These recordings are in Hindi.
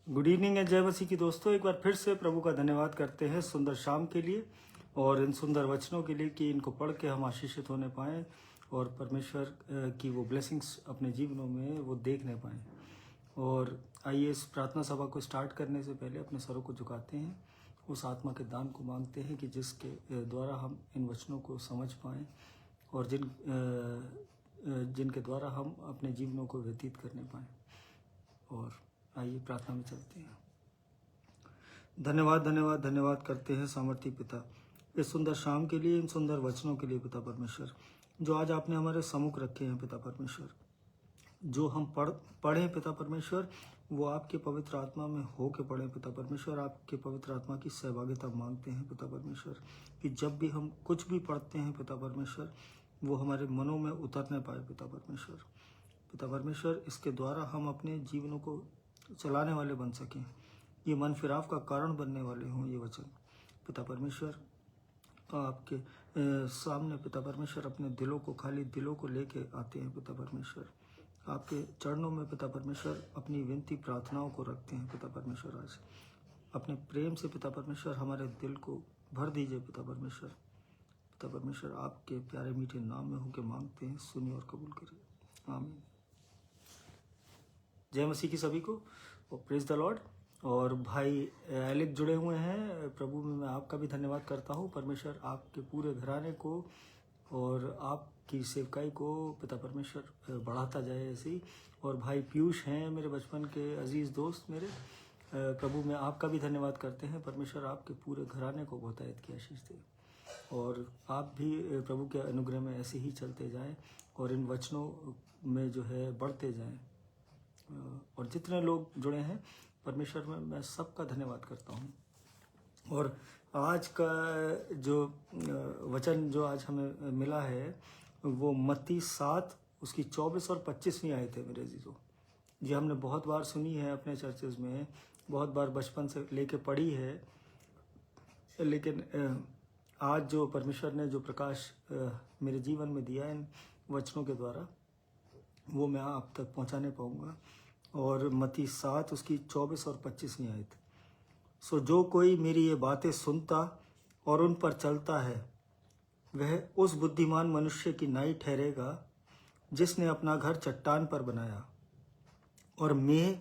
गुड इवनिंग एंड जय मसीह की दोस्तों। एक बार फिर से प्रभु का धन्यवाद करते हैं सुंदर शाम के लिए और इन सुंदर वचनों के लिए कि इनको पढ़ के हम आशीषित होने पाएँ और परमेश्वर की वो ब्लेसिंग्स अपने जीवनों में वो देखने पाएँ। और आइए इस प्रार्थना सभा को स्टार्ट करने से पहले अपने सरों को झुकाते हैं, उस आत्मा के दान को मांगते हैं कि जिसके द्वारा हम इन वचनों को समझ पाएँ और जिनके द्वारा हम अपने जीवनों को व्यतीत करने पाएँ। और आइए प्रार्थना में चलते हैं। धन्यवाद धन्यवाद धन्यवाद करते हैं सामर्थी पिता इस सुंदर शाम के लिए, इन सुंदर वचनों के लिए पिता परमेश्वर, जो आज आपने हमारे सम्मुख रखे हैं पिता परमेश्वर। जो हम पढ़ें पिता परमेश्वर, वो आपके पवित्र आत्मा में हो के पढ़ें पिता परमेश्वर। आपके पवित्र आत्मा की सहभागिता मांगते हैं पिता परमेश्वर कि जब भी हम कुछ भी पढ़ते हैं पिता परमेश्वर, वो हमारे मनों में उतरने पाए पिता परमेश्वर। पिता परमेश्वर, इसके द्वारा हम अपने जीवनों को चलाने वाले बन सकें, ये मन फिराव का कारण बनने वाले हों ये वचन पिता परमेश्वर। आपके सामने पिता परमेश्वर अपने दिलों को, खाली दिलों को लेके आते हैं पिता परमेश्वर। आपके चरणों में पिता परमेश्वर अपनी विनती प्रार्थनाओं को रखते हैं पिता परमेश्वर। आज अपने प्रेम से पिता परमेश्वर हमारे दिल को भर दीजिए पिता परमेश्वर। पिता परमेश्वर, आपके प्यारे मीठे नाम में होकर मांगते हैं, सुनिए और कबूल करिए, आमीन। जय मसीह की सभी को और प्रेज द लॉर्ड। और भाई एलिक जुड़े हुए हैं प्रभु में, मैं आपका भी धन्यवाद करता हूँ। परमेश्वर आपके पूरे घराने को और आपकी सेवकाई को पिता परमेश्वर बढ़ाता जाए ऐसे ही। और भाई पीयूष हैं मेरे बचपन के अजीज दोस्त, मेरे प्रभु में आपका भी धन्यवाद करते हैं। परमेश्वर आपके पूरे घराने को बहुतायत की आशीष दे और आप भी प्रभु के अनुग्रह में ऐसे ही चलते जाएं और इन वचनों में जो है बढ़ते जाएं। और जितने लोग जुड़े हैं परमेश्वर में, मैं सबका धन्यवाद करता हूँ। और आज का जो वचन जो आज हमें मिला है वो मत्ती 7 उसकी 24 और 25वीं आयत है मेरे अजीजों। ये हमने बहुत बार सुनी है अपने चर्चेज में, बहुत बार बचपन से लेके पढ़ी है, लेकिन आज जो परमेश्वर ने जो प्रकाश मेरे जीवन में दिया इन वचनों के द्वारा, वो मैं आप तक पहुंचाने पाऊंगा। और मत्ती 7 उसकी 24 और 25वीं आयत। सो जो कोई मेरी ये बातें सुनता और उन पर चलता है, वह उस बुद्धिमान मनुष्य की नाई ठहरेगा जिसने अपना घर चट्टान पर बनाया। और मेघ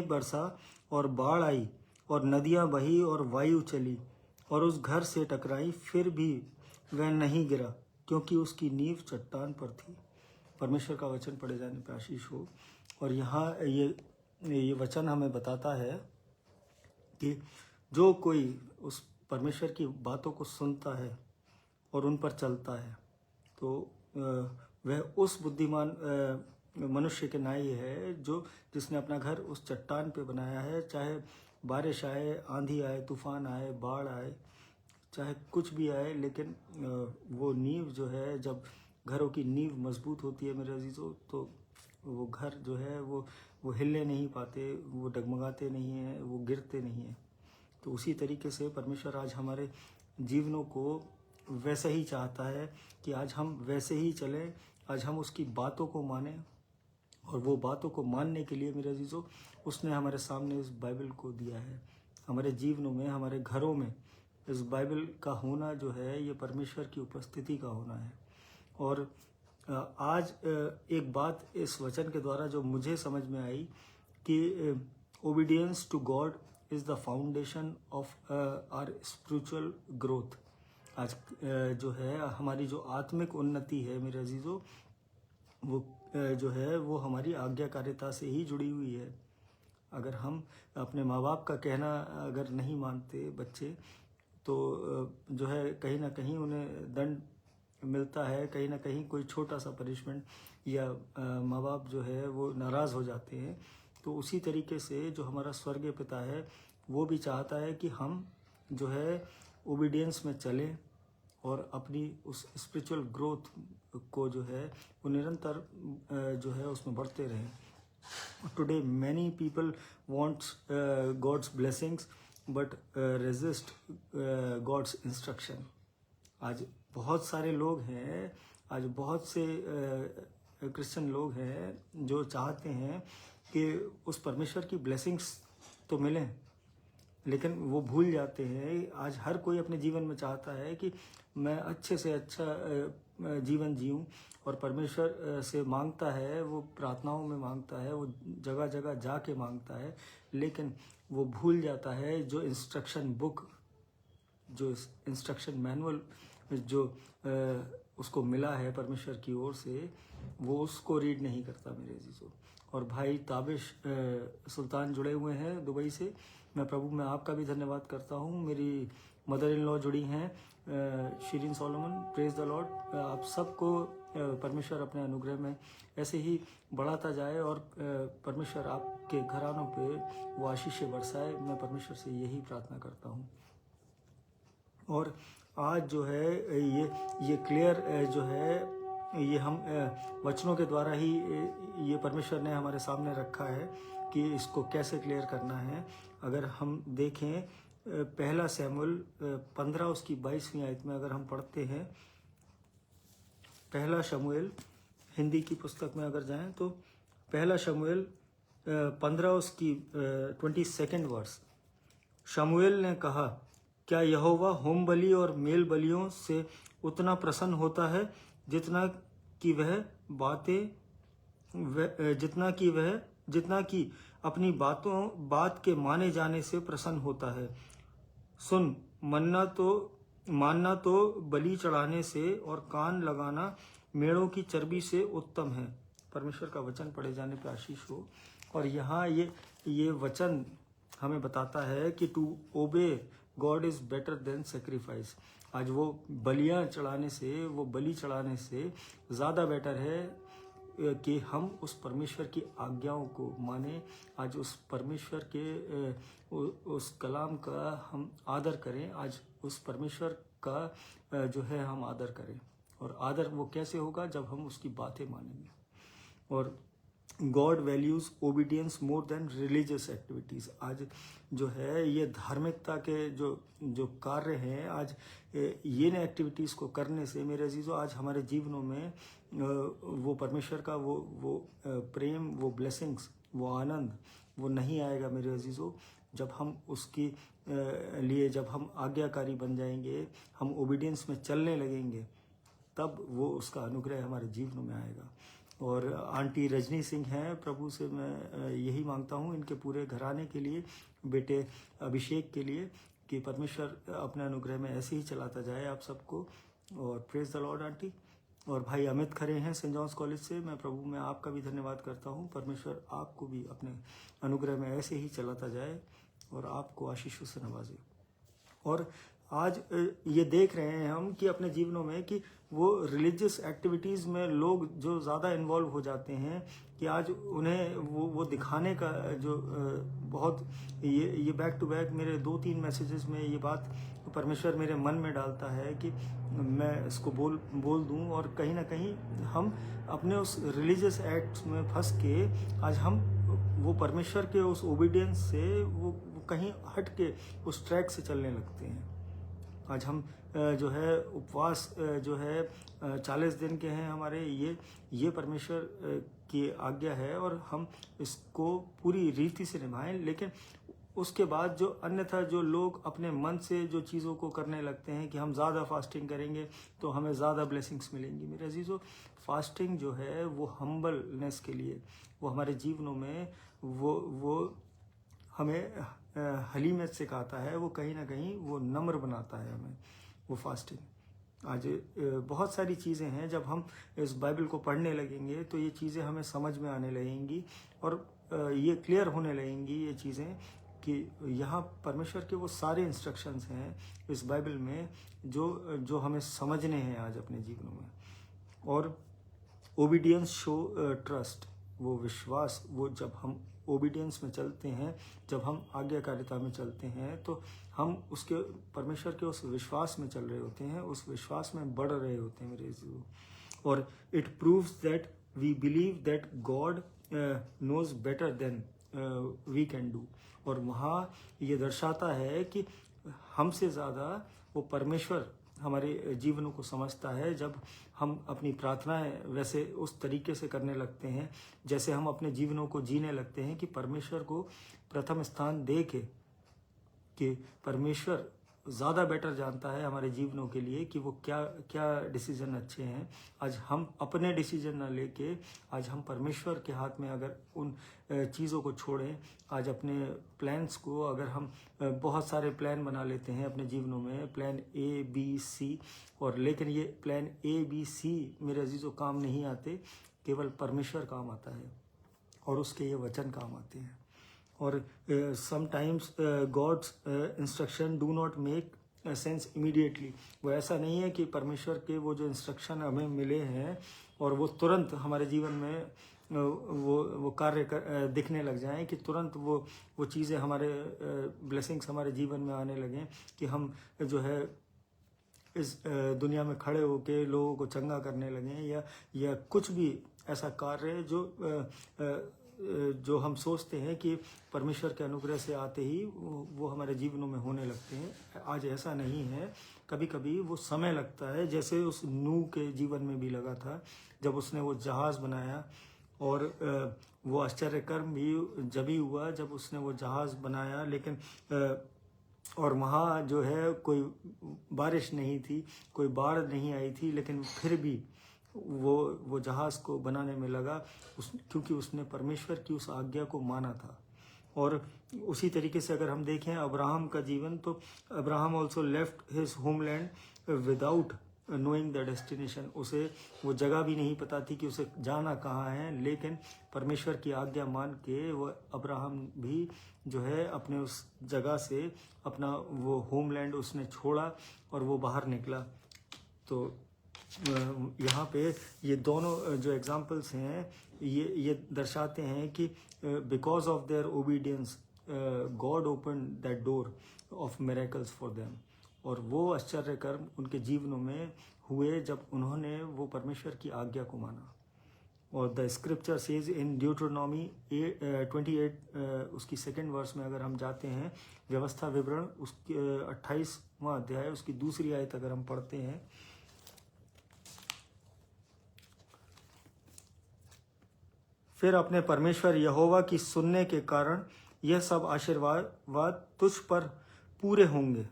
बरसा और बाढ़ आई और नदियां बही और वायु चली और उस घर से टकराई, फिर भी वह नहीं गिरा क्योंकि उसकी नींव चट्टान पर थी। परमेश्वर का वचन पढ़े जाने पर आशीष हो। और यहाँ ये वचन हमें बताता है कि जो कोई उस परमेश्वर की बातों को सुनता है और उन पर चलता है, तो वह उस बुद्धिमान मनुष्य के नाई है जिसने अपना घर उस चट्टान पे बनाया है। चाहे बारिश आए, आंधी आए, तूफान आए, बाढ़ आए, चाहे कुछ भी आए, लेकिन वो नींव जो है, जब घरों की नींव मजबूत होती है मेरे अजीजों, तो वो घर जो है वो हिलने नहीं पाते, वो डगमगाते नहीं हैं, वो गिरते नहीं हैं। तो उसी तरीके से परमेश्वर आज हमारे जीवनों को वैसे ही चाहता है कि आज हम वैसे ही चलें, आज हम उसकी बातों को मानें। और वो बातों को मानने के लिए मेरे अजीजों उसने हमारे सामने इस बाइबल को दिया है। हमारे जीवनों में, हमारे घरों में इस बाइबल का होना जो है, ये परमेश्वर की उपस्थिति का होना है। और आज एक बात इस वचन के द्वारा जो मुझे समझ में आई कि obedience to God is the foundation of our spiritual growth. आज जो है हमारी जो आत्मिक उन्नति है मेरे अजीजों, वो जो है वो हमारी आज्ञाकारिता से ही जुड़ी हुई है। अगर हम अपने माँ बाप का कहना अगर नहीं मानते बच्चे, तो जो है कहीं ना कहीं उन्हें दंड मिलता है, कहीं ना कहीं कोई छोटा सा पनिशमेंट, या माँ बाप जो है वो नाराज़ हो जाते हैं। तो उसी तरीके से जो हमारा स्वर्गीय पिता है, वो भी चाहता है कि हम जो है ओबीडियंस में चलें और अपनी उस स्पिरिचुअल ग्रोथ को जो है वो निरंतर जो है उसमें बढ़ते रहें। Today many people wants God's blessings but resist God's instruction. आज बहुत सारे लोग हैं, आज बहुत से क्रिश्चियन लोग हैं जो चाहते हैं कि उस परमेश्वर की ब्लेसिंग्स तो मिलें, लेकिन वो भूल जाते हैं। आज हर कोई अपने जीवन में चाहता है कि मैं अच्छे से अच्छा जीवन जीऊँ, और परमेश्वर से मांगता है, वो प्रार्थनाओं में मांगता है, वो जगह जगह जाके मांगता है, लेकिन वो भूल जाता है जो इंस्ट्रक्शन बुक, जो इंस्ट्रक्शन मैनुअल जो उसको मिला है परमेश्वर की ओर से, वो उसको रीड नहीं करता मेरे अजीजों। और भाई ताबिश सुल्तान जुड़े हुए हैं दुबई से, मैं प्रभु में आपका भी धन्यवाद करता हूँ। मेरी मदर इन लॉ जुड़ी हैं Shireen Solomon, praise the Lord. आप सबको परमेश्वर अपने अनुग्रह में ऐसे ही बढ़ाता जाए और परमेश्वर आपके घरानों पे वो आशीष बरसाए, मैं परमेश्वर से यही प्रार्थना करता हूँ। और आज जो है ये क्लियर जो है, ये हम वचनों के द्वारा ही ये परमेश्वर ने हमारे सामने रखा है कि इसको कैसे क्लियर करना है। अगर हम देखें पहला सैमुएल 15 उसकी 22वीं आयत में अगर हम पढ़ते हैं, पहला शमूएल हिंदी की पुस्तक में अगर जाएं तो पहला शमूएल 15 उसकी 22nd वर्स, शमूएल ने कहा, क्या यहोवा होम बलि और मेल बलियों से उतना प्रसन्न होता है जितना कि अपनी बात के माने जाने से प्रसन्न होता है। सुन, मानना तो बलि चढ़ाने से और कान लगाना मेढ़ों की चर्बी से उत्तम है। परमेश्वर का वचन पढ़े जाने पे आशीष हो। और यहाँ ये वचन हमें बताता है कि to obey God is better than sacrifice. आज वो बलियां चढ़ाने से, वो बलि चढ़ाने से ज़्यादा बेटर है कि हम उस परमेश्वर की आज्ञाओं को माने। आज उस परमेश्वर के उस कलाम का हम आदर करें। आज उस परमेश्वर का जो है हम आदर करें। और आदर वो कैसे होगा? जब हम उसकी बातें मानेंगे। और God values obedience more than religious activities. आज जो है ये धार्मिकता के जो कार्य हैं, आज ये न एक्टिविटीज़ को करने से मेरे अजीज़ों आज हमारे जीवनों में वो परमेश्वर का वो प्रेम, वो ब्लेसिंग्स, वो आनंद वो नहीं आएगा मेरे अजीज़ों। जब हम उसकी लिए जब हम आज्ञाकारी बन जाएंगे, हम ओबीडियंस में चलने लगेंगे, तब वो उसका अनुग्रह हमारे जीवनों में आएगा। और आंटी रजनी सिंह हैं, प्रभु से मैं यही मांगता हूँ इनके पूरे घराने के लिए, बेटे अभिषेक के लिए, कि परमेश्वर अपने अनुग्रह में ऐसे ही चलाता जाए आप सबको। और प्रेज द लॉर्ड आंटी। और भाई अमित खरे हैं सेंट जॉन्स कॉलेज से, मैं प्रभु में आपका भी धन्यवाद करता हूँ। परमेश्वर आपको भी अपने अनुग्रह में ऐसे ही चलाता जाए और आपको आशीषों से नवाजे। और आज ये देख रहे हैं हम कि अपने जीवनों में कि वो रिलीजियस एक्टिविटीज़ में लोग जो ज़्यादा इन्वॉल्व हो जाते हैं कि आज उन्हें वो दिखाने का जो बहुत ये बैक टू बैक मेरे 2-3 मैसेजेस में ये बात परमेश्वर मेरे मन में डालता है कि मैं इसको बोल दूं। और कहीं ना कहीं हम अपने उस रिलीजियस एक्ट्स में फंस के आज हम वो परमेश्वर के उस ओबीडियंस से वो कहीं हट के उस ट्रैक से चलने लगते हैं। आज हम जो है उपवास जो है 40 दिन के हैं हमारे, ये परमेश्वर की आज्ञा है और हम इसको पूरी रीति से निभाएं। लेकिन उसके बाद जो अन्यथा जो लोग अपने मन से जो चीज़ों को करने लगते हैं कि हम ज़्यादा फास्टिंग करेंगे तो हमें ज़्यादा ब्लेसिंग्स मिलेंगी। मेरे अजीज़ों, फास्टिंग जो है वो हम्बलनेस के लिए, वो हमारे जीवनों में वो हमें हलीमत सिखाता है, वो कहीं ना कहीं वो नम्र बनाता है हमें वो फास्टिंग। आज बहुत सारी चीज़ें हैं, जब हम इस बाइबल को पढ़ने लगेंगे तो ये चीज़ें हमें समझ में आने लगेंगी और ये क्लियर होने लगेंगी ये चीज़ें कि यहाँ परमेश्वर के वो सारे इंस्ट्रक्शंस हैं इस बाइबल में जो हमें समझने हैं आज अपने जीवनों में। और ओबीडियंस शो ट्रस्ट, वो विश्वास, वो जब हम ओबीडियंस में चलते हैं, जब हम आज्ञाकारिता में चलते हैं तो हम उसके परमेश्वर के उस विश्वास में चल रहे होते हैं, उस विश्वास में बढ़ रहे होते हैं मेरे जीव। और it proves that we believe that God knows better than we can do. और वहाँ ये दर्शाता है कि हमसे ज़्यादा वो परमेश्वर हमारे जीवनों को समझता है जब हम अपनी प्रार्थनाएं वैसे उस तरीके से करने लगते हैं जैसे हम अपने जीवनों को जीने लगते हैं कि परमेश्वर को प्रथम स्थान दे के कि परमेश्वर ज़्यादा बेटर जानता है हमारे जीवनों के लिए कि वो क्या क्या डिसीजन अच्छे हैं। आज हम अपने डिसीजन ना लेके आज हम परमेश्वर के हाथ में अगर उन चीज़ों को छोड़ें, आज अपने प्लान्स को अगर हम बहुत सारे प्लान बना लेते हैं अपने जीवनों में, प्लान A B C, और लेकिन ये प्लान A B C मेरे अजीज़ों काम नहीं आते, केवल परमेश्वर काम आता है और उसके ये वचन काम आते हैं। और sometimes God's instruction do not make sense immediately. वो ऐसा नहीं है कि परमेश्वर के वो जो इंस्ट्रक्शन हमें मिले हैं और वो तुरंत हमारे जीवन में वो कार्य दिखने लग जाएं कि तुरंत वो चीज़ें हमारे ब्लेसिंग्स हमारे जीवन में आने लगें कि हम जो है इस दुनिया में खड़े होके लोगों को चंगा करने लगें या कुछ भी ऐसा कार्य जो हम सोचते हैं कि परमेश्वर के अनुग्रह से आते ही वो हमारे जीवनों में होने लगते हैं। आज ऐसा नहीं है, कभी कभी वो समय लगता है, जैसे उस नूह के जीवन में भी लगा था जब उसने वो जहाज़ बनाया। और वो आश्चर्यकर्म भी जब ही हुआ जब उसने वो जहाज़ बनाया, लेकिन और वहाँ जो है कोई बारिश नहीं थी, कोई बाढ़ नहीं आई थी, लेकिन फिर भी वो जहाज़ को बनाने में लगा क्योंकि उसने परमेश्वर की उस आज्ञा को माना था। और उसी तरीके से अगर हम देखें अब्राहम का जीवन, तो Abraham also left his homeland without knowing the destination. उसे वो जगह भी नहीं पता थी कि उसे जाना कहाँ है, लेकिन परमेश्वर की आज्ञा मान के वो अब्राहम भी जो है अपने उस जगह से अपना वो होमलैंड उसने छोड़ा और वो बाहर निकला। तो यहाँ पे ये दोनों जो एग्जाम्पल्स हैं ये दर्शाते हैं कि because of their obedience God open that door of miracles for them. और वो आश्चर्य कर्म उनके जीवनों में हुए जब उन्होंने वो परमेश्वर की आज्ञा को माना। और द स्क्रिप्चर सेज इन ड्यूटरोनॉमी 28 उसकी सेकेंड वर्स में अगर हम जाते हैं, व्यवस्था विवरण उसके 28वां अध्याय उसकी दूसरी आयत अगर हम पढ़ते हैं, फिर अपने परमेश्वर यहोवा की सुनने के कारण यह सब आशीर्वाद तुझ पर पूरे होंगे।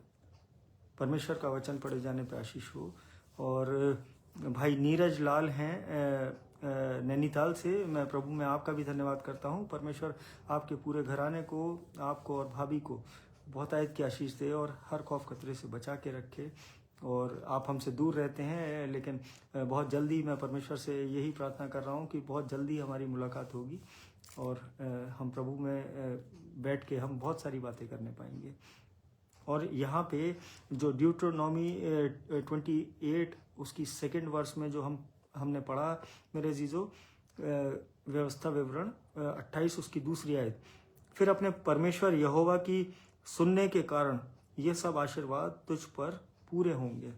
परमेश्वर का वचन पढ़े जाने पर आशीष हो। और भाई नीरज लाल हैं नैनीताल से, मैं प्रभु में आपका भी धन्यवाद करता हूं। परमेश्वर आपके पूरे घराने को, आपको और भाभी को बहुत आयत की आशीष दे और हर खौफ खतरे से बचा के रखे। और आप हमसे दूर रहते हैं, लेकिन बहुत जल्दी मैं परमेश्वर से यही प्रार्थना कर रहा हूँ कि बहुत जल्दी हमारी मुलाकात होगी और हम प्रभु में बैठ के हम बहुत सारी बातें करने पाएंगे। और यहाँ पे जो ड्यूटरोनॉमी 28 उसकी सेकेंड वर्स में जो हमने पढ़ा मेरे अजीजों, व्यवस्था विवरण 28 उसकी दूसरी आयत, फिर अपने परमेश्वर यहोवा की सुनने के कारण ये सब आशीर्वाद तुझ पर पूरे होंगे।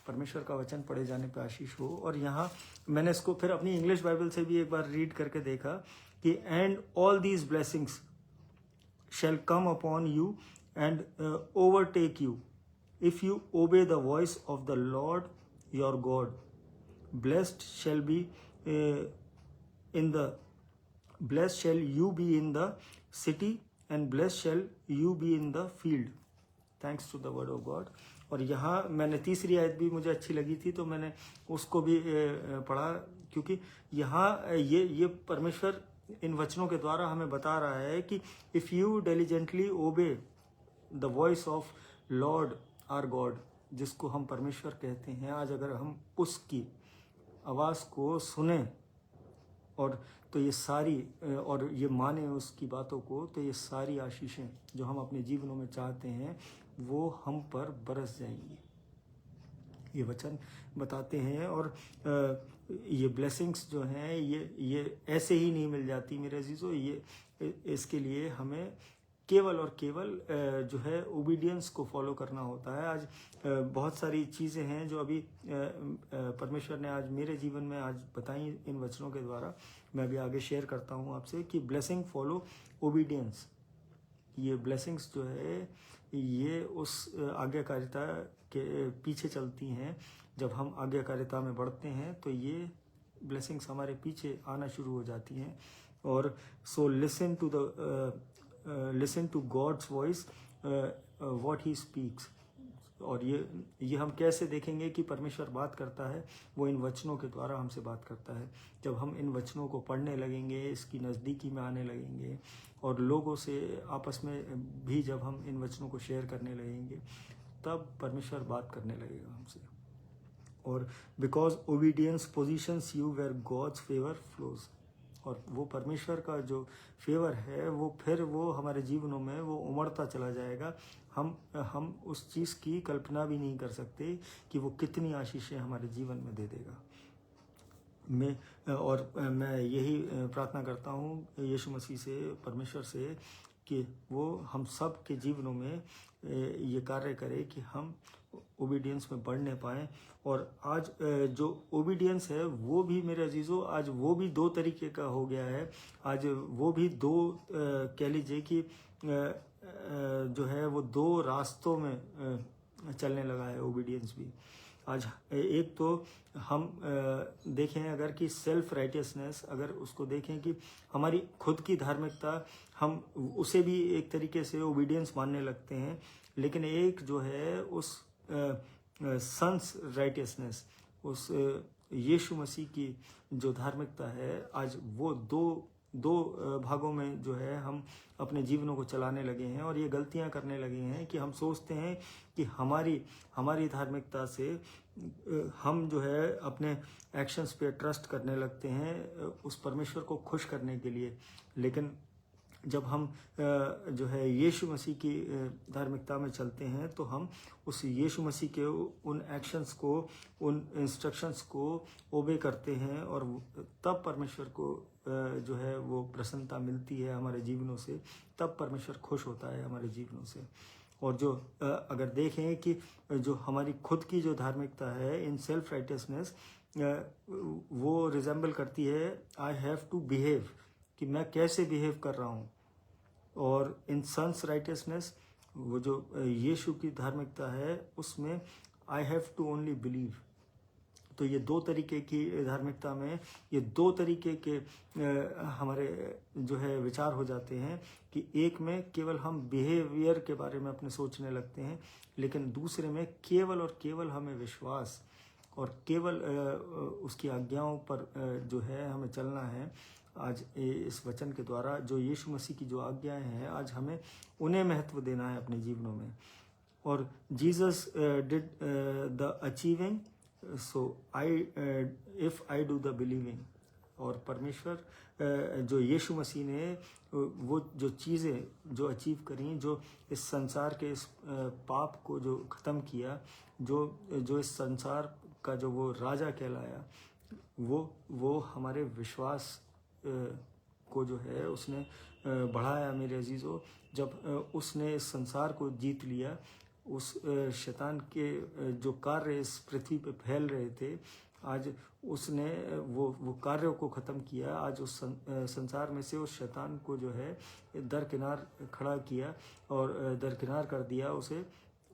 परमेश्वर का वचन पढ़े जाने पर आशीष हो। और यहाँ मैंने इसको फिर अपनी इंग्लिश बाइबल से भी एक बार रीड करके देखा कि and all these blessings shall come upon you and overtake you if you obey the voice of the Lord your God. Blessed shall you be in the city and blessed shall you be in the field. Thanks to the word of God. और यहाँ मैंने तीसरी आयत भी मुझे अच्छी लगी थी तो मैंने उसको भी पढ़ा, क्योंकि यहाँ ये परमेश्वर इन वचनों के द्वारा हमें बता रहा है कि if you diligently obey the voice of Lord or God, जिसको हम परमेश्वर कहते हैं, आज अगर हम उसकी आवाज़ को सुने और तो ये सारी और ये माने उसकी बातों को, तो ये सारी आशीषें जो हम अपने जीवनों में चाहते हैं वो हम पर बरस जाएंगी, ये वचन बताते हैं। और ये ब्लेसिंग्स जो हैं ये ऐसे ही नहीं मिल जाती मेरे अजीजों। ये इसके लिए हमें केवल और केवल जो है ओबीडियंस को फॉलो करना होता है। आज बहुत सारी चीज़ें हैं जो अभी परमेश्वर ने आज मेरे जीवन में आज बताई इन वचनों के द्वारा, मैं भी आगे शेयर करता हूँ आपसे कि ब्लेसिंग फॉलो ओबीडियंस। ये ब्लेसिंग्स जो है ये उस आज्ञाकारिता के पीछे चलती हैं। जब हम आज्ञाकारिता में बढ़ते हैं तो ये ब्लेसिंग्स हमारे पीछे आना शुरू हो जाती हैं। और so listen to God's voice what he speaks. और ये हम कैसे देखेंगे कि परमेश्वर बात करता है? वो इन वचनों के द्वारा हमसे बात करता है। जब हम इन वचनों को पढ़ने लगेंगे, इसकी नज़दीकी में आने लगेंगे और लोगों से आपस में भी जब हम इन वचनों को शेयर करने लगेंगे, तब परमेश्वर बात करने लगेगा हमसे। और because obedience positions you where God's favour flows. और वो परमेश्वर का जो फेवर है वो फिर वो हमारे जीवनों में वो उमड़ता चला जाएगा। हम उस चीज़ की कल्पना भी नहीं कर सकते कि वो कितनी आशीषें हमारे जीवन में दे देगा। मैं यही प्रार्थना करता हूँ यीशु मसीह से, परमेश्वर से, कि वो हम सब के जीवनों में ये कार्य करे कि हम ओबीडियंस में बढ़ने पाएँ। और आज जो ओबीडियंस है वो भी मेरे अजीज़ों, आज वो भी दो तरीके का हो गया है। आज वो भी दो कह लीजिए कि जो है वो दो रास्तों में चलने लगा है ओबीडियंस भी। आज एक तो हम देखें अगर कि सेल्फ राइटियसनेस, अगर उसको देखें कि हमारी खुद की धार्मिकता, हम उसे भी एक तरीके से ओबीडियंस मानने लगते हैं। लेकिन एक जो है उस सन्स राइटियसनेस, उस यीशु मसीह की जो धार्मिकता है, आज वो दो भागों में जो है हम अपने जीवनों को चलाने लगे हैं। और ये गलतियां करने लगे हैं कि हम सोचते हैं कि हमारी धार्मिकता से हम जो है अपने एक्शंस पे ट्रस्ट करने लगते हैं उस परमेश्वर को खुश करने के लिए। लेकिन जब हम जो है यीशु मसीह की धार्मिकता में चलते हैं तो हम उस यीशु मसीह के उन एक्शंस को, उन इंस्ट्रक्शंस को ओबे करते हैं। और तब परमेश्वर को जो है वो प्रसन्नता मिलती है हमारे जीवनों से, तब परमेश्वर खुश होता है हमारे जीवनों से। और जो अगर देखें कि जो हमारी खुद की जो धार्मिकता है इन सेल्फ राइटियसनेस, वो रिजेंबल करती है आई हैव टू बिहेव, कि मैं कैसे बिहेव कर रहा हूँ। और इन सन्स राइटियसनेस, वो जो यीशु की धार्मिकता है, उसमें I have to only believe. तो ये दो तरीके की धार्मिकता में ये दो तरीके के हमारे जो है विचार हो जाते हैं कि एक में केवल हम बिहेवियर के बारे में अपने सोचने लगते हैं, लेकिन दूसरे में केवल और केवल हमें विश्वास और केवल उसकी आज्ञाओं पर जो है हमें चलना है। आज इस वचन के द्वारा जो यीशु मसीह की जो आज्ञाएं हैं, आज हमें उन्हें महत्व देना है अपने जीवनों में। और Jesus did the achieving, so if I do the believing. और परमेश्वर जो यीशु मसीह ने वो जो चीज़ें जो अचीव करी, जो इस संसार के इस पाप को जो ख़त्म किया, जो इस संसार का जो वो राजा कहलाया, वो हमारे विश्वास को जो है उसने बढ़ाया मेरे अजीज़ों। जब उसने इस संसार को जीत लिया, उस शैतान के जो कार्य इस पृथ्वी पे फैल रहे थे, आज उसने वो कार्यों को ख़त्म किया। आज उस संसार में से उस शैतान को जो है दरकिनार खड़ा किया और दरकिनार कर दिया उसे।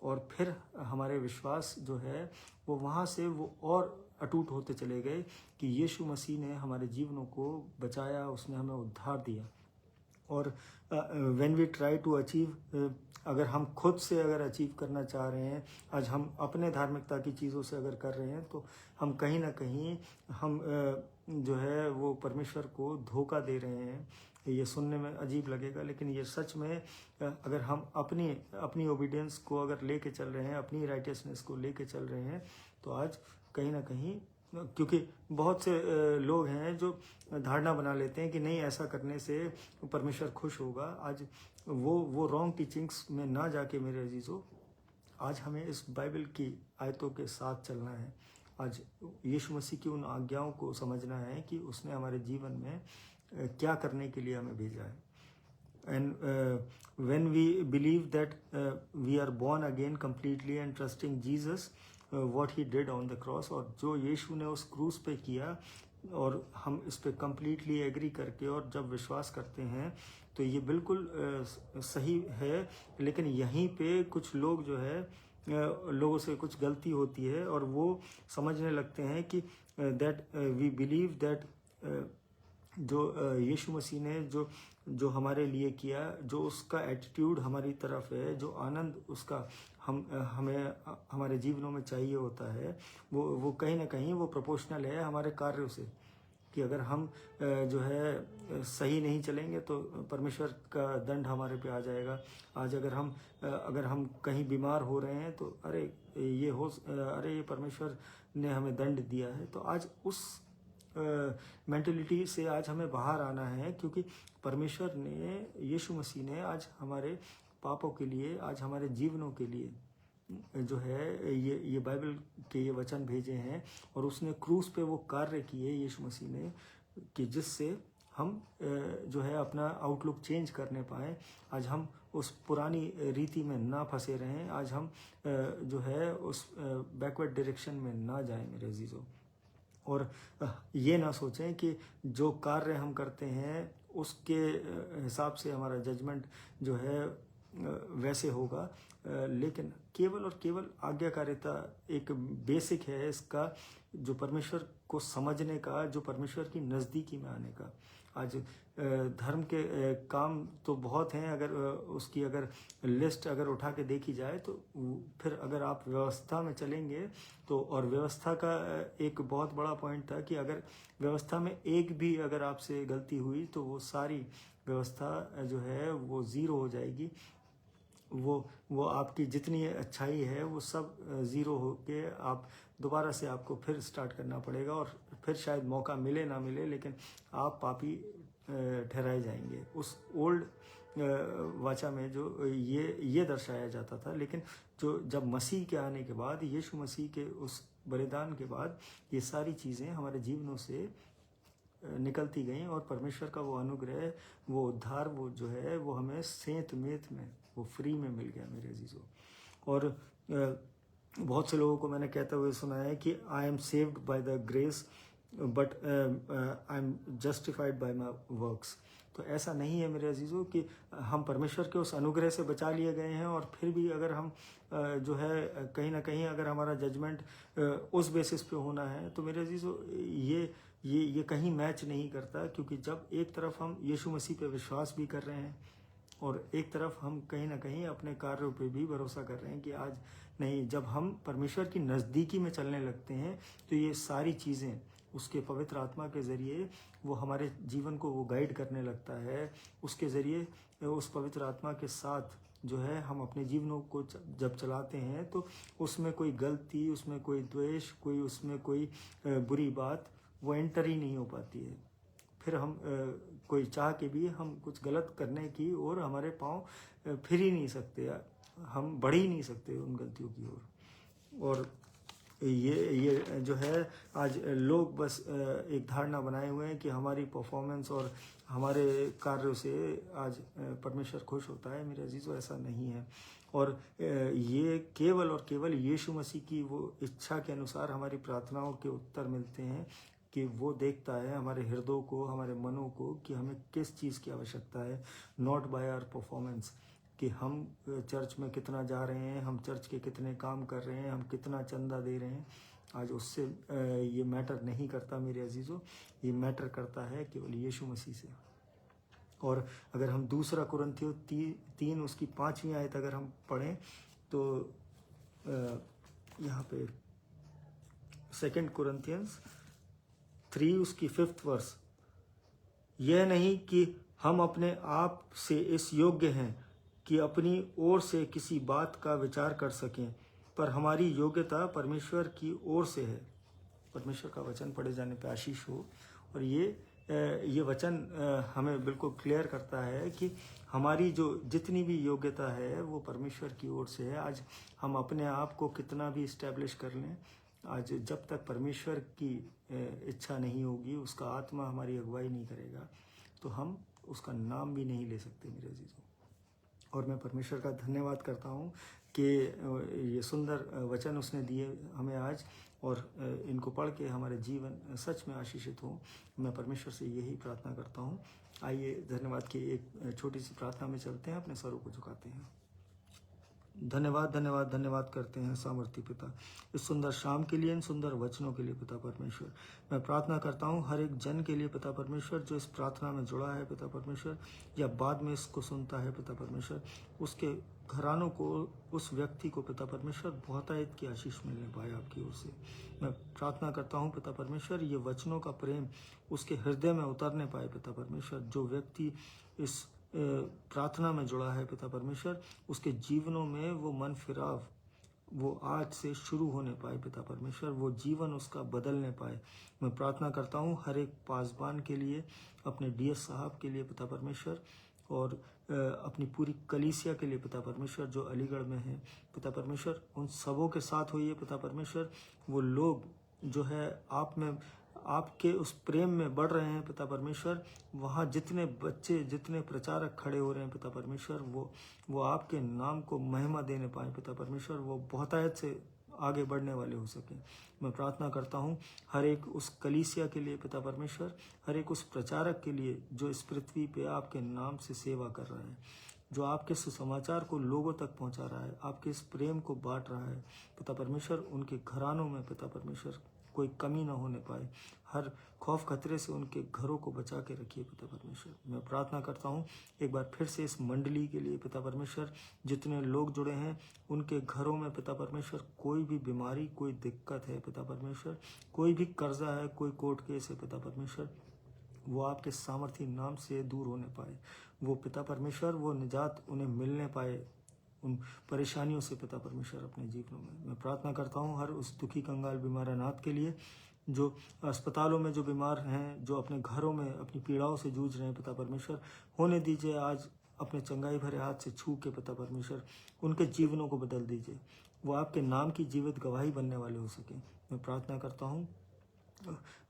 और फिर हमारे विश्वास जो है वो वहाँ से वो और अटूट होते चले गए कि यीशु मसीह ने हमारे जीवनों को बचाया, उसने हमें उद्धार दिया। और when we try to achieve, अगर हम खुद से अगर अचीव करना चाह रहे हैं, आज हम अपने धार्मिकता की चीज़ों से अगर कर रहे हैं, तो हम कहीं ना कहीं हम जो है वो परमेश्वर को धोखा दे रहे हैं। ये सुनने में अजीब लगेगा, लेकिन ये सच में अगर हम अपनी ओबीडियंस को अगर लेके चल रहे हैं, अपनी राइटियसनेस को लेके चल रहे हैं, तो आज कहीं ना कहीं, क्योंकि बहुत से लोग हैं जो धारणा बना लेते हैं कि नहीं ऐसा करने से परमेश्वर खुश होगा। आज वो रॉन्ग टीचिंग्स में ना जाके मेरे अजीज़ों, आज हमें इस बाइबल की आयतों के साथ चलना है। आज यीशु मसीह की उन आज्ञाओं को समझना है कि उसने हमारे जीवन में क्या करने के लिए हमें भेजा है। And when we believe that we are born again completely and trusting Jesus what he did on the cross, और जो यीशु ने उस क्रूस पे किया, और हम इस पे कम्प्लीटली एग्री करके और जब विश्वास करते हैं तो ये बिल्कुल सही है। लेकिन यहीं पे कुछ लोग जो है लोगों से कुछ गलती होती है और वो समझने लगते हैं कि दैट वी बिलीव दैट जो यीशु मसीह ने जो जो हमारे लिए किया, जो उसका एटीट्यूड हमारी तरफ है, जो आनंद उसका हमें हमारे जीवनों में चाहिए होता है, वो कहीं ना कहीं वो प्रोपोर्शनल है हमारे कार्यों से। कि अगर हम जो है सही नहीं चलेंगे तो परमेश्वर का दंड हमारे पे आ जाएगा। आज अगर हम कहीं बीमार हो रहे हैं तो अरे ये परमेश्वर ने हमें दंड दिया है। तो आज उस मेंटलिटी से आज हमें बाहर आना है, क्योंकि परमेश्वर ने, यीशु मसीह ने आज हमारे पापों के लिए, आज हमारे जीवनों के लिए जो है ये बाइबल के ये वचन भेजे हैं और उसने क्रूस पे वो कार्य किए यीशु मसीह ने, कि जिससे हम जो है अपना आउटलुक चेंज करने पाए। आज हम उस पुरानी रीति में ना फंसे रहें, आज हम जो है उस बैकवर्ड डायरेक्शन में ना जाएं मेरे अजीजों। और ये ना सोचें कि जो कार्य हम करते हैं उसके हिसाब से हमारा जजमेंट जो है वैसे होगा। लेकिन केवल और केवल आज्ञाकारिता एक बेसिक है इसका, जो परमेश्वर को समझने का, जो परमेश्वर की नज़दीकी में आने का। आज धर्म के काम तो बहुत हैं, अगर उसकी अगर लिस्ट अगर उठा के देखी जाए तो फिर अगर आप व्यवस्था में चलेंगे तो, और व्यवस्था का एक बहुत बड़ा पॉइंट था कि अगर व्यवस्था में एक भी अगर आपसे गलती हुई तो वो सारी व्यवस्था जो है वो ज़ीरो हो जाएगी। वो आपकी जितनी अच्छाई है वो सब ज़ीरो होके आप दोबारा से आपको फिर स्टार्ट करना पड़ेगा, और फिर शायद मौका मिले ना मिले, लेकिन आप पापी ठहराए जाएंगे। उस ओल्ड वाचा में जो ये दर्शाया जाता था। लेकिन जो जब मसीह के आने के बाद, यीशु मसीह के उस बलिदान के बाद, ये सारी चीज़ें हमारे जीवनों से निकलती गई और परमेश्वर का वो अनुग्रह, वो उद्धार, वो जो है वो हमें सेंत मेत में वो फ्री में मिल गया मेरे अजीजों। और बहुत से लोगों को मैंने कहते हुए सुना है कि I am saved by the grace but I am justified by my works. तो ऐसा नहीं है मेरे अजीजों कि हम परमेश्वर के उस अनुग्रह से बचा लिए गए हैं और फिर भी अगर हम जो है कहीं ना कहीं अगर हमारा जजमेंट उस बेसिस पे होना है तो मेरे अजीजों ये कहीं मैच नहीं करता। क्योंकि जब एक तरफ हम यीशु मसीह पे विश्वास भी कर रहे हैं और एक तरफ हम कहीं ना कहीं अपने कार्यों पे भी भरोसा कर रहे हैं कि आज नहीं, जब हम परमेश्वर की नज़दीकी में चलने लगते हैं तो ये सारी चीज़ें उसके पवित्र आत्मा के ज़रिए वो हमारे जीवन को वो गाइड करने लगता है। उसके ज़रिए उस पवित्र आत्मा के साथ जो है हम अपने जीवनों को जब चलाते हैं तो उसमें कोई गलती, उसमें कोई द्वेष, उसमें कोई बुरी बात वो एंटर ही नहीं हो पाती है। फिर हम कोई चाह के भी हम कुछ गलत करने की और हमारे पाँव फिर ही नहीं सकते, हम बढ़ ही नहीं सकते उन गलतियों की ओर। और ये जो है आज लोग बस एक धारणा बनाए हुए हैं कि हमारी परफॉर्मेंस और हमारे कार्यों से आज परमेश्वर खुश होता है। मेरे अजीजों, ऐसा नहीं है। और ये केवल और केवल यीशु मसीह की वो इच्छा के अनुसार हमारी प्रार्थनाओं के उत्तर मिलते हैं, कि वो देखता है हमारे हृदयों को, हमारे मनों को, कि हमें किस चीज़ की आवश्यकता है। नॉट बाय आवर परफॉर्मेंस, कि हम चर्च में कितना जा रहे हैं, हम चर्च के कितने काम कर रहे हैं, हम कितना चंदा दे रहे हैं, आज उससे ये मैटर नहीं करता मेरे अजीज़ों। ये मैटर करता है केवल यीशु मसीह से। और अगर हम दूसरा कुरिन्थियों 3 उसकी 5वीं आयत अगर हम पढ़ें तो यहाँ पे 2 कुरिन्थियंस 3 उसकी 5th वर्स, यह नहीं कि हम अपने आप से इस योग्य हैं कि अपनी ओर से किसी बात का विचार कर सकें, पर हमारी योग्यता परमेश्वर की ओर से है। परमेश्वर का वचन पढ़े जाने पे आशीष हो। और ये वचन हमें बिल्कुल क्लियर करता है कि हमारी जो जितनी भी योग्यता है वो परमेश्वर की ओर से है। आज हम अपने आप को कितना भी इस्टेब्लिश कर लें, आज जब तक परमेश्वर की इच्छा नहीं होगी, उसका आत्मा हमारी अगुवाई नहीं करेगा, तो हम उसका नाम भी नहीं ले सकते मेरे अजीजों। और मैं परमेश्वर का धन्यवाद करता हूँ कि ये सुंदर वचन उसने दिए हमें आज, और इनको पढ़ के हमारे जीवन सच में आशीषित हो। मैं परमेश्वर से यही प्रार्थना करता हूँ। आइए धन्यवाद की एक छोटी सी प्रार्थना में चलते हैं, अपने स्वरों को झुकाते हैं। धन्यवाद धन्यवाद धन्यवाद करते हैं सामर्थी पिता, इस सुंदर शाम के लिए, इन सुंदर वचनों के लिए पिता परमेश्वर। मैं प्रार्थना करता हूँ हर एक जन के लिए पिता परमेश्वर, जो इस प्रार्थना में जुड़ा है पिता परमेश्वर, या बाद में इसको सुनता है पिता परमेश्वर, उसके घरानों को, उस व्यक्ति को पिता परमेश्वर बहुतायत की आशीष मिलने पाए आपकी ओर से। मैं प्रार्थना करता हूँ पिता परमेश्वर, ये वचनों का प्रेम उसके हृदय में उतरने पाए पिता परमेश्वर। जो व्यक्ति इस प्रार्थना में जुड़ा है पिता परमेश्वर, उसके जीवनों में वो मन फिराव वो आज से शुरू होने पाए पिता परमेश्वर, वो जीवन उसका बदलने पाए। मैं प्रार्थना करता हूँ हर एक पासबान के लिए, अपने डीएस साहब के लिए पिता परमेश्वर, और अपनी पूरी कलीसिया के लिए पिता परमेश्वर, जो अलीगढ़ में है पिता परमेश्वर, उन सबों के साथ होइए पिता परमेश्वर। वो लोग जो है आप में, आपके उस प्रेम में बढ़ रहे हैं पिता परमेश्वर, वहाँ जितने बच्चे, जितने प्रचारक खड़े हो रहे हैं पिता परमेश्वर, वो आपके नाम को महिमा देने पाए पिता परमेश्वर, वो बहुतायत से आगे बढ़ने वाले हो सके। मैं प्रार्थना करता हूँ हर एक उस कलीसिया के लिए पिता परमेश्वर, हर एक उस प्रचारक के लिए जो इस पृथ्वी पे आपके नाम से सेवा कर रहा है, जो आपके सुसमाचार को लोगों तक पहुंचा रहा है, आपके इस प्रेम को बांट रहा है पिता परमेश्वर। उनके घरानों में पिता परमेश्वर कोई कमी ना होने पाए, हर खौफ खतरे से उनके घरों को बचा के रखिए पिता परमेश्वर। मैं प्रार्थना करता हूँ एक बार फिर से इस मंडली के लिए पिता परमेश्वर, जितने लोग जुड़े हैं उनके घरों में पिता परमेश्वर कोई भी बीमारी, कोई दिक्कत है पिता परमेश्वर, कोई भी कर्जा है, कोई कोर्ट केस है पिता परमेश्वर, वो आपके सामर्थी नाम से दूर होने पाए। वो पिता परमेश्वर, वो निजात उन्हें मिलने पाए उन परेशानियों से पिता परमेश्वर अपने जीवनों में। मैं प्रार्थना करता हूँ हर उस दुखी कंगाल बीमार अनाथ के लिए, जो अस्पतालों में जो बीमार हैं, जो अपने घरों में अपनी पीड़ाओं से जूझ रहे हैं पिता परमेश्वर, होने दीजिए आज अपने चंगाई भरे हाथ से छू के पिता परमेश्वर उनके जीवनों को बदल दीजिए, वो आपके नाम की जीवित गवाही बनने वाले हो सके। मैं प्रार्थना करता हूँ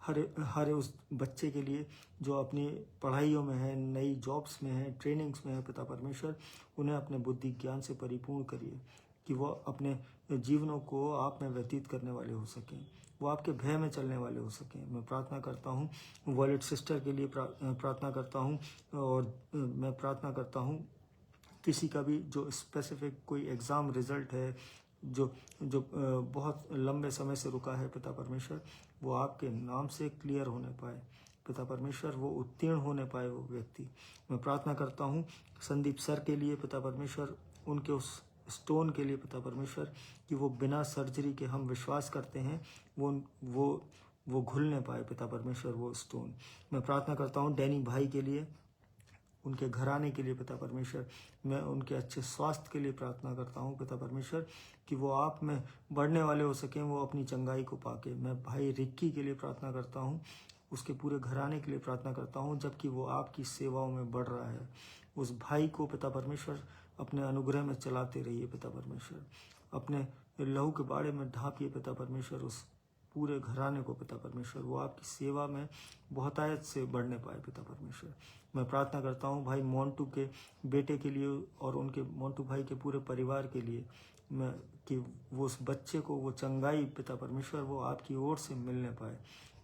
हर उस बच्चे के लिए जो अपनी पढ़ाइयों में है, नई जॉब्स में है, ट्रेनिंग्स में है पिता परमेश्वर, उन्हें अपने बुद्धि ज्ञान से परिपूर्ण करिए कि वो अपने जीवनों को आप में व्यतीत करने वाले हो सकें, वो आपके भय में चलने वाले हो सकें। मैं प्रार्थना करता हूँ वॉलेट सिस्टर के लिए प्रार्थना करता हूँ, और मैं प्रार्थना करता हूँ किसी का भी जो स्पेसिफिक कोई एग्ज़ाम रिजल्ट है जो जो बहुत लंबे समय से रुका है पिता परमेश्वर, वो आपके नाम से क्लियर होने पाए पिता परमेश्वर, वो उत्तीर्ण होने पाए वो व्यक्ति। मैं प्रार्थना करता हूँ संदीप सर के लिए पिता परमेश्वर, उनके उस स्टोन के लिए पिता परमेश्वर, कि वो बिना सर्जरी के, हम विश्वास करते हैं वो घुलने पाए पिता परमेश्वर वो स्टोन। मैं प्रार्थना करता हूँ डैनी भाई के लिए, उनके घराने के लिए पिता परमेश्वर, मैं उनके अच्छे स्वास्थ्य के लिए प्रार्थना करता हूँ पिता परमेश्वर, कि वो आप में बढ़ने वाले हो सकें, वो अपनी चंगाई को पाके। मैं भाई रिक्की के लिए प्रार्थना करता हूँ, उसके पूरे घराने के लिए प्रार्थना करता हूँ, जबकि वो आपकी सेवाओं में बढ़ रहा है। उस भाई को पिता परमेश्वर अपने अनुग्रह में चलाते रहिए पिता परमेश्वर, अपने लहू के बाड़े में ढांपिए पिता परमेश्वर उस पूरे घराने को पिता परमेश्वर, वो आपकी सेवा में बहुतायत से बढ़ने पाए पिता परमेश्वर। मैं प्रार्थना करता हूँ भाई मोंटू के बेटे के लिए और उनके मोंटू भाई के पूरे परिवार के लिए, मैं कि वो उस बच्चे को वो चंगाई पिता परमेश्वर वो आपकी ओर से मिलने पाए,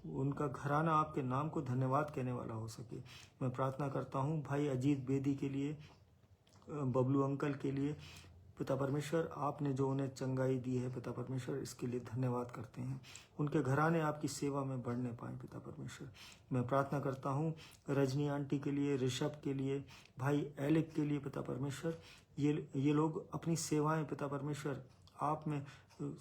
उनका घराना आपके नाम को धन्यवाद कहने वाला हो सके। मैं प्रार्थना करता हूँ भाई अजीत बेदी के लिए, बबलू अंकल के लिए पिता परमेश्वर, आपने जो उन्हें चंगाई दी है पिता परमेश्वर, इसके लिए धन्यवाद करते हैं। उनके घराने आपकी सेवा में बढ़ने पाए पिता परमेश्वर। मैं प्रार्थना करता हूँ रजनी आंटी के लिए, ऋषभ के लिए, भाई एलिक के लिए पिता परमेश्वर, ये लोग अपनी सेवाएं पिता परमेश्वर आप में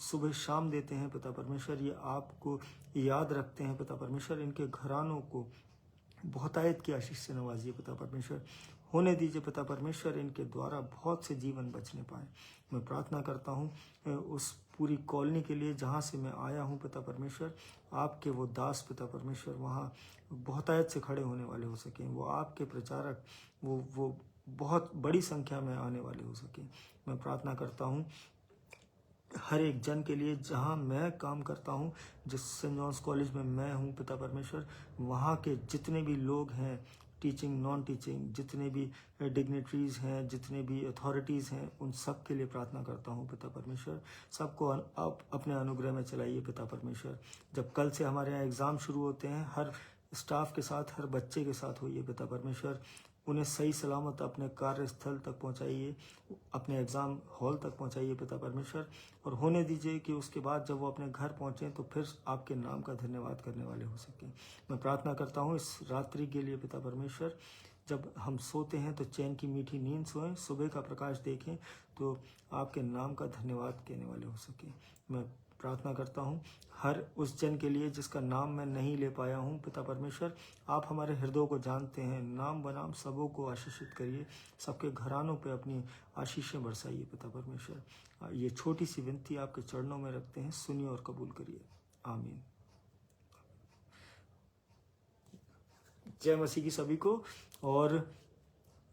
सुबह शाम देते हैं पिता परमेश्वर, ये आपको याद रखते हैं पिता परमेश्वर। इनके घरानों को बहुतायत की आशीष से नवाजिए पिता परमेश्वर, होने दीजिए पिता परमेश्वर, इनके द्वारा बहुत से जीवन बचने पाए। मैं प्रार्थना करता हूँ उस पूरी कॉलोनी के लिए जहाँ से मैं आया हूँ पिता परमेश्वर, आपके वो दास पिता परमेश्वर वहाँ बहुतायत से खड़े होने वाले हो सकें, वो आपके प्रचारक वो बहुत बड़ी संख्या में आने वाले हो सकें। मैं प्रार्थना करता हूँ हर एक जन के लिए जहाँ मैं काम करता हूँ, जिस सेंट जॉन्स कॉलेज में मैं हूँ पिता परमेश्वर, वहाँ के जितने भी लोग हैं, टीचिंग नॉन टीचिंग जितने भी डिग्नेटरीज हैं, जितने भी अथॉरिटीज़ हैं, उन सब के लिए प्रार्थना करता हूँ पिता परमेश्वर। सबको आप अपने अनुग्रह में चलाइए पिता परमेश्वर। जब कल से हमारे यहाँ एग्ज़ाम शुरू होते हैं, हर स्टाफ के साथ, हर बच्चे के साथ होइए पिता परमेश्वर। उन्हें सही सलामत अपने कार्यस्थल तक पहुंचाइए, अपने एग्ज़ाम हॉल तक पहुंचाइए पिता परमेश्वर। और होने दीजिए कि उसके बाद जब वो अपने घर पहुंचें तो फिर आपके नाम का धन्यवाद करने वाले हो सकें। मैं प्रार्थना करता हूँ इस रात्रि के लिए पिता परमेश्वर। जब हम सोते हैं तो चैन की मीठी नींद सोएं, सुबह का प्रकाश देखें तो आपके नाम का धन्यवाद कहने वाले हो सकें। मैं प्रार्थना करता हूँ हर उस जन के लिए जिसका नाम मैं नहीं ले पाया हूँ पिता परमेश्वर। आप हमारे हृदयों को जानते हैं, नाम बनाम सबों को आशीषित करिए, सबके घरानों पे अपनी आशीषें बरसाइए पिता परमेश्वर। ये छोटी सी विनती आपके चरणों में रखते हैं, सुनिए और कबूल करिए। आमीन। जय मसीह की सभी को। और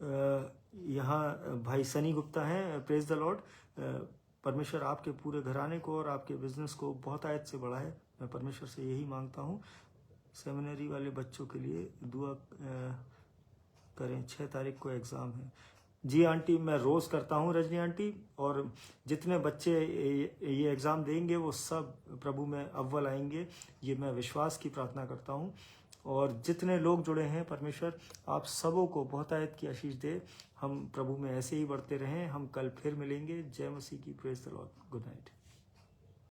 यहाँ भाई सनी गुप्ता हैं, प्रेज द लॉर्ड। परमेश्वर आपके पूरे घराने को और आपके बिजनेस को बहुत आयत से बढ़ाए। मैं परमेश्वर से यही मांगता हूँ। सेमिनरी वाले बच्चों के लिए दुआ करें, 6 तारीख को एग्ज़ाम है। जी आंटी, मैं रोज़ करता हूँ रजनी आंटी। और जितने बच्चे ये एग्ज़ाम देंगे वो सब प्रभु में अव्वल आएंगे, ये मैं विश्वास की प्रार्थना करता हूँ। और जितने लोग जुड़े हैं, परमेश्वर आप सबों को बहुत आयत की आशीष दे। हम प्रभु में ऐसे ही बढ़ते रहें। हम कल फिर मिलेंगे। जय मसीह की। Praise the Lord. Good night.